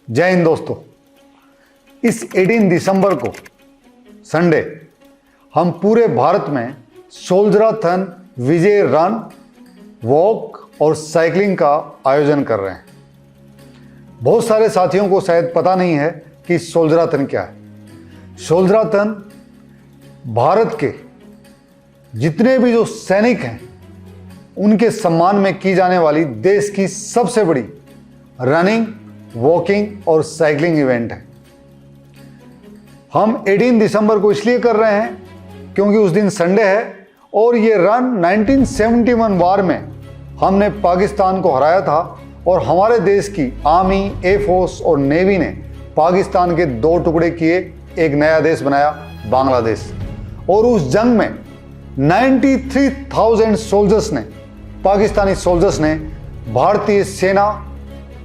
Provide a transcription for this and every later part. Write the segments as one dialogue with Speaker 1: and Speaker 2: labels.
Speaker 1: जय हिंद दोस्तों। इस 18 दिसंबर को संडे हम पूरे भारत में सोल्जराथन विजय रन, वॉक और साइकिलिंग का आयोजन कर रहे हैं। बहुत सारे साथियों को शायद पता नहीं है कि सोल्जराथन क्या है। सोल्जराथन भारत के जितने भी जो सैनिक हैं उनके सम्मान में की जाने वाली देश की सबसे बड़ी रनिंग, वॉकिंग और साइकिलिंग इवेंट है। हम 18 दिसंबर को इसलिए कर रहे हैं क्योंकि उस दिन संडे है और ये रन 1971 वार में हमने पाकिस्तान को हराया था और हमारे देश की आर्मी, एयरफोर्स और नेवी ने पाकिस्तान के दो टुकड़े किए, एक नया देश बनाया बांग्लादेश। और उस जंग में 93,000 सोल्जर्स ने, पाकिस्तानी सोल्जर्स ने भारतीय सेना,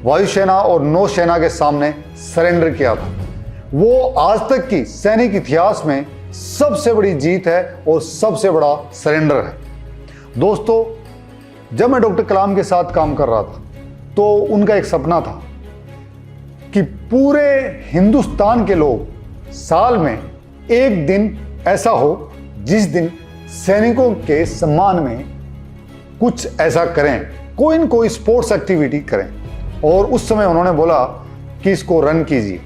Speaker 1: वायुसेना और नौसेना के सामने सरेंडर किया था। वो आज तक की सैनिक इतिहास में सबसे बड़ी जीत है और सबसे बड़ा सरेंडर है। दोस्तों, जब मैं डॉक्टर कलाम के साथ काम कर रहा था तो उनका एक सपना था कि पूरे हिंदुस्तान के लोग साल में एक दिन ऐसा हो जिस दिन सैनिकों के सम्मान में कुछ ऐसा करें, कोई न कोई स्पोर्ट्स एक्टिविटी करें। और उस समय उन्होंने बोला कि इसको रन कीजिए।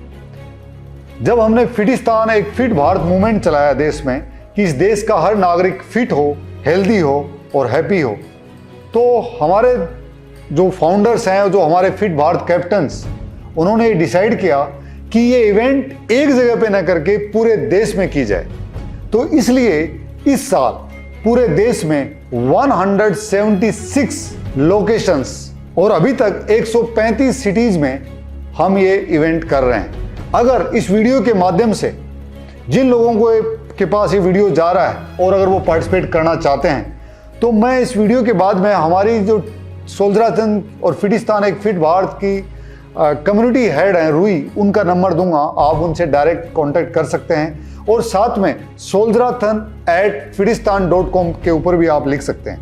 Speaker 1: जब हमने फिटिस्तान, एक फिट भारत मूवमेंट चलाया देश में कि इस देश का हर नागरिक फिट हो, हेल्दी हो और हैप्पी हो, तो हमारे जो फाउंडर्स हैं, जो हमारे फिट भारत कैप्टन्स, उन्होंने डिसाइड किया कि ये इवेंट एक जगह पे न करके पूरे देश में की जाए। तो इसलिए इस साल पूरे देश में 176 लोकेशंस और अभी तक 135 सिटीज में हम ये इवेंट कर रहे हैं। अगर इस वीडियो के माध्यम से जिन लोगों के पास ये वीडियो जा रहा है और अगर वो पार्टिसिपेट करना चाहते हैं तो मैं इस वीडियो के बाद में हमारी जो सोल्जराथन और फिटिस्तान, एक फिट भारत की कम्युनिटी हेड हैं रूही, उनका नंबर दूंगा। आप उनसे डायरेक्ट कांटेक्ट कर सकते हैं और साथ में soljarathan@fitistan.com के ऊपर भी आप लिख सकते हैं।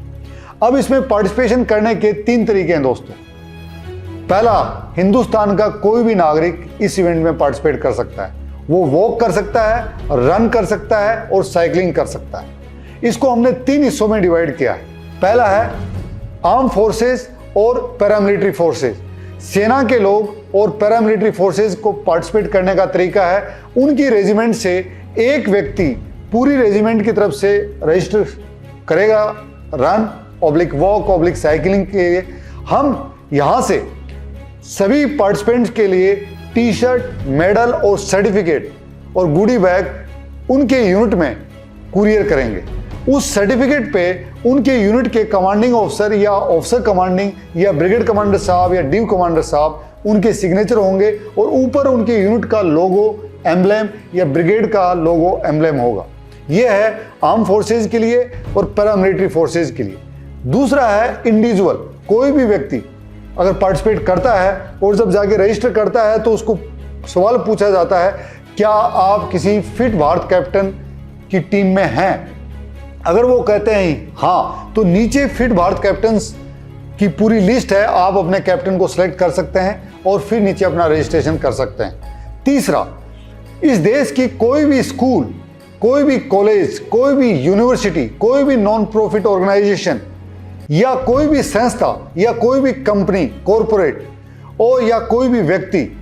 Speaker 1: अब इसमें पार्टिसिपेशन करने के 3 तरीके हैं दोस्तों। पहला, हिंदुस्तान का कोई भी नागरिक इस इवेंट में पार्टिसिपेट कर सकता है। वो वॉक कर सकता है, रन कर सकता है और साइकिलिंग कर सकता है। इसको हमने 3 हिस्सों में डिवाइड किया है। पहला है आर्म फोर्सेस और पैरामिलिट्री फोर्सेस। सेना के लोग और पैरामिलिट्री फोर्सेस को पार्टिसिपेट करने का तरीका है, उनकी रेजिमेंट से एक व्यक्ति पूरी रेजिमेंट की तरफ से रजिस्टर करेगा run, oblique walk, oblique cycling के लिए। हम यहां से सभी पार्टिसिपेंट्स के लिए टी शर्ट, मेडल और सर्टिफिकेट और गुडी बैग उनके यूनिट में कुरियर करेंगे। उस सर्टिफिकेट पे उनके यूनिट के कमांडिंग ऑफिसर या ऑफिसर कमांडिंग या ब्रिगेड कमांडर साहब या डिव कमांडर साहब उनके सिग्नेचर होंगे और ऊपर उनके यूनिट का लोगो, एम्ब्लेम या ब्रिगेड का लोगो, एम्ब्लेम होगा। यह है आर्म फोर्सेज के लिए और पैरामिलिट्री फोर्सेज के लिए। दूसरा है इंडिविजुअल। कोई भी व्यक्ति अगर पार्टिसिपेट करता है और जब जाके रजिस्टर करता है तो उसको सवाल पूछा जाता है, क्या आप किसी फिट भारत कैप्टन की टीम में हैं? अगर वो कहते हैं हाँ, तो नीचे फिट भारत कैप्टन्स की पूरी लिस्ट है। आप अपने कैप्टन को सिलेक्ट कर सकते हैं और फिर नीचे अपना रजिस्ट्रेशन कर सकते हैं। तीसरा, इस देश की कोई भी स्कूल, कोई भी कॉलेज, कोई भी यूनिवर्सिटी, कोई भी नॉन प्रॉफिट ऑर्गेनाइजेशन या कोई भी संस्था या कोई भी कंपनी, कॉरपोरेट और या कोई भी व्यक्ति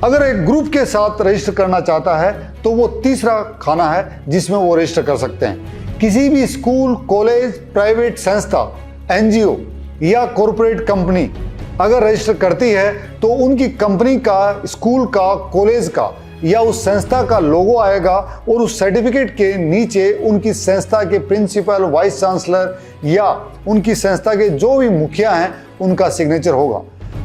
Speaker 1: अगर एक ग्रुप के साथ रजिस्टर करना चाहता है तो वो तीसरा खाना है जिसमें वो रजिस्टर कर सकते हैं। किसी भी स्कूल, कॉलेज, प्राइवेट संस्था, एनजीओ या कॉरपोरेट कंपनी अगर रजिस्टर करती है तो उनकी कंपनी का, स्कूल का, कॉलेज का या उस संस्था का लोगो आएगा और उस सर्टिफिकेट के नीचे उनकी संस्था के प्रिंसिपल, वाइस चांसलर या उनकी संस्था के जो भी मुखिया हैं उनका सिग्नेचर होगा।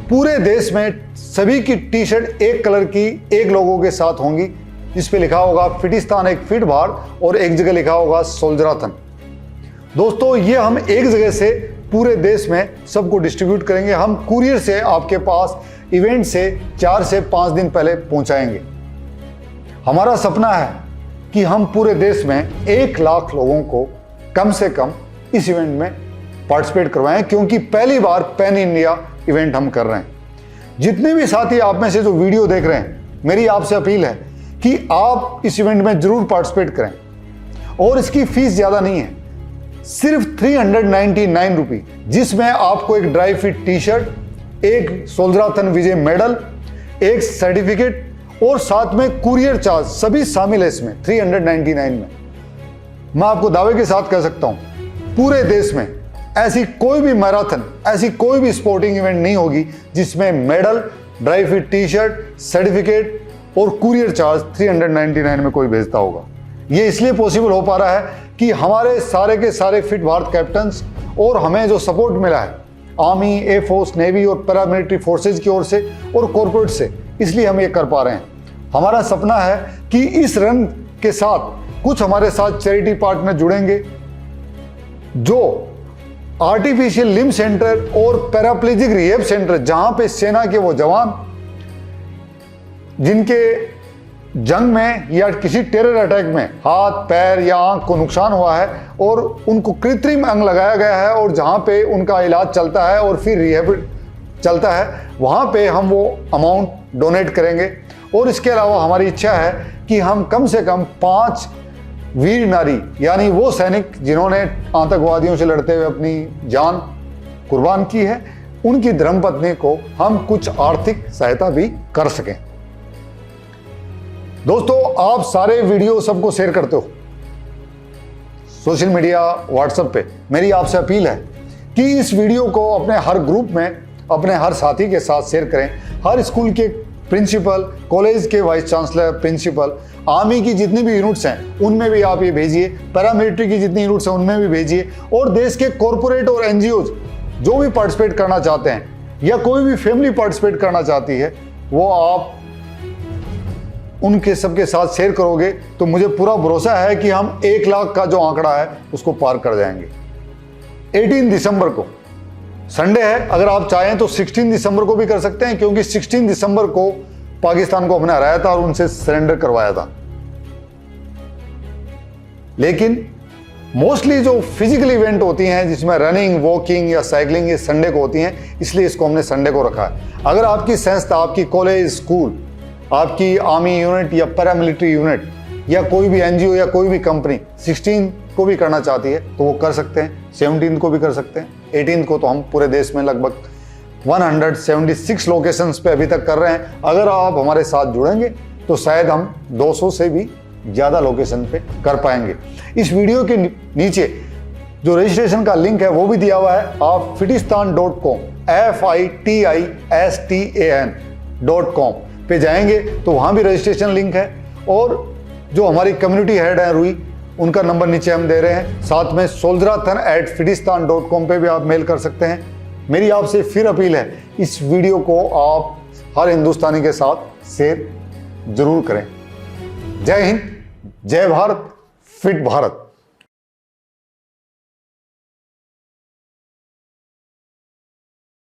Speaker 1: पूरे देश में सभी की टी शर्ट एक कलर की, एक लोगों के साथ होंगी जिस पे लिखा होगा फिटिस्तान, एक फिट भारत और एक जगह लिखा होगा सोल्जराथन। दोस्तों, ये हम एक जगह से पूरे देश में सबको डिस्ट्रीब्यूट करेंगे। हम कुरियर से आपके पास इवेंट से 4 से 5 दिन पहले पहुंचाएंगे। हमारा सपना है कि हम पूरे देश में 1 लाख लोगों को कम से कम इस इवेंट में पार्टिसिपेट करवाएं, क्योंकि पहली बार पैन इंडिया इवेंट हम कर रहे हैं। जितने भी साथी आप में से जो वीडियो देख रहे हैं, मेरी आपसे अपील है कि आप इस इवेंट में जरूर पार्टिसिपेट करें। और इसकी फीस ज़्यादा नहीं है, सिर्फ 399 रुपये, जिसमें आपको एक ड्राई फिट टी शर्ट, एक सोल्जराथन विजय मेडल, एक सर्टिफिकेट और साथ में कुरियर चार्ज सभी शामिल है इसमें 399 में। मैं आपको दावे के साथ कह सकता हूं पूरे देश में ऐसी कोई भी मैराथन, ऐसी कोई भी स्पोर्टिंग इवेंट नहीं होगी जिसमें medal, dry fit T shirt, certificate और कुरियर चार्ज 399 में कोई भेजता होगा। ये इसलिए पॉसिबल हो पा रहा है कि हमारे सारे के सारे फिट भारत कैप्टन्स और हमें जो सपोर्ट मिला है आर्मी, एयरफोर्स, नेवी और पैरामिलिट्री फोर्सेज की ओर से और कॉर्पोरेट से, इसलिए हम ये कर पा रहे हैं। हमारा सपना है कि इस रन के साथ कुछ हमारे साथ चैरिटी पार्टनर जुड़ेंगे जो आर्टिफिशियल लिम्ब सेंटर और पैराप्लेजिक रिहेब सेंटर, जहां पे सेना के वो जवान जिनके जंग में या किसी टेरर अटैक में हाथ, पैर या आंख को नुकसान हुआ है और उनको कृत्रिम अंग लगाया गया है और जहां पे उनका इलाज चलता है और फिर रिहेब चलता है, वहां पे हम वो अमाउंट डोनेट करेंगे। और इसके अलावा हमारी इच्छा है कि हम कम से कम 5 वीर नारी, यानी वो सैनिक जिन्होंने आतंकवादियों से लड़ते हुए अपनी जान कुर्बान की है, उनकी धर्मपत्नी को हम कुछ आर्थिक सहायता भी कर सकें। दोस्तों, आप सारे वीडियो सबको शेयर करते हो सोशल मीडिया, व्हाट्सएप पे। मेरी आपसे अपील है कि इस वीडियो को अपने हर ग्रुप में, अपने हर साथी के साथ शेयर करें। हर स्कूल के प्रिंसिपल, कॉलेज के वाइस चांसलर, प्रिंसिपल, आर्मी की जितनी भी यूनिट्स हैं उनमें भी आप ये भेजिए, पैरामिलिट्री की जितनी यूनिट्स हैं उनमें भी भेजिए, और देश के कॉरपोरेट और एनजीओज जो भी पार्टिसिपेट करना चाहते हैं या कोई भी फैमिली पार्टिसिपेट करना चाहती है, वो आप उनके सबके साथ शेयर करोगे तो मुझे पूरा भरोसा है कि हम 1 लाख का जो आंकड़ा है उसको पार कर जाएंगे। 18 दिसंबर को संडे है, अगर आप चाहें तो 16 दिसंबर को भी कर सकते हैं, क्योंकि 16 दिसंबर को पाकिस्तान को हमने हराया था और उनसे सरेंडर करवाया था। लेकिन मोस्टली जो फिजिकल इवेंट होती हैं जिसमें रनिंग, वॉकिंग या साइकिलिंग, ये संडे को होती हैं, इसलिए इसको हमने संडे को रखा है। अगर आपकी संस्था, आपकी कॉलेज, स्कूल, आपकी आर्मी यूनिट या पैरामिलिट्री यूनिट या कोई भी एनजीओ या कोई भी कंपनी 16 को भी करना चाहती है तो वो कर सकते हैं, 17 को भी कर सकते हैं। 18 को तो हम पूरे देश में लगभग 176 लोकेशंस पे अभी तक कर रहे हैं। अगर आप हमारे साथ जुड़ेंगे तो शायद हम 200 से भी ज़्यादा लोकेशन पे कर पाएंगे। इस वीडियो के नीचे जो रजिस्ट्रेशन का लिंक है वो भी दिया हुआ है। आप fitistan.com FITISTAN.com पे जाएंगे तो वहाँ भी रजिस्ट्रेशन लिंक है, और जो हमारी कम्युनिटी हेड है रूही, उनका नंबर नीचे हम दे रहे हैं। साथ में soljarathan@fitistan.com पे भी आप मेल कर सकते हैं। मेरी आपसे फिर अपील है, इस वीडियो को आप हर हिंदुस्तानी के साथ शेयर जरूर करें। जय हिंद, जय भारत, फिट भारत।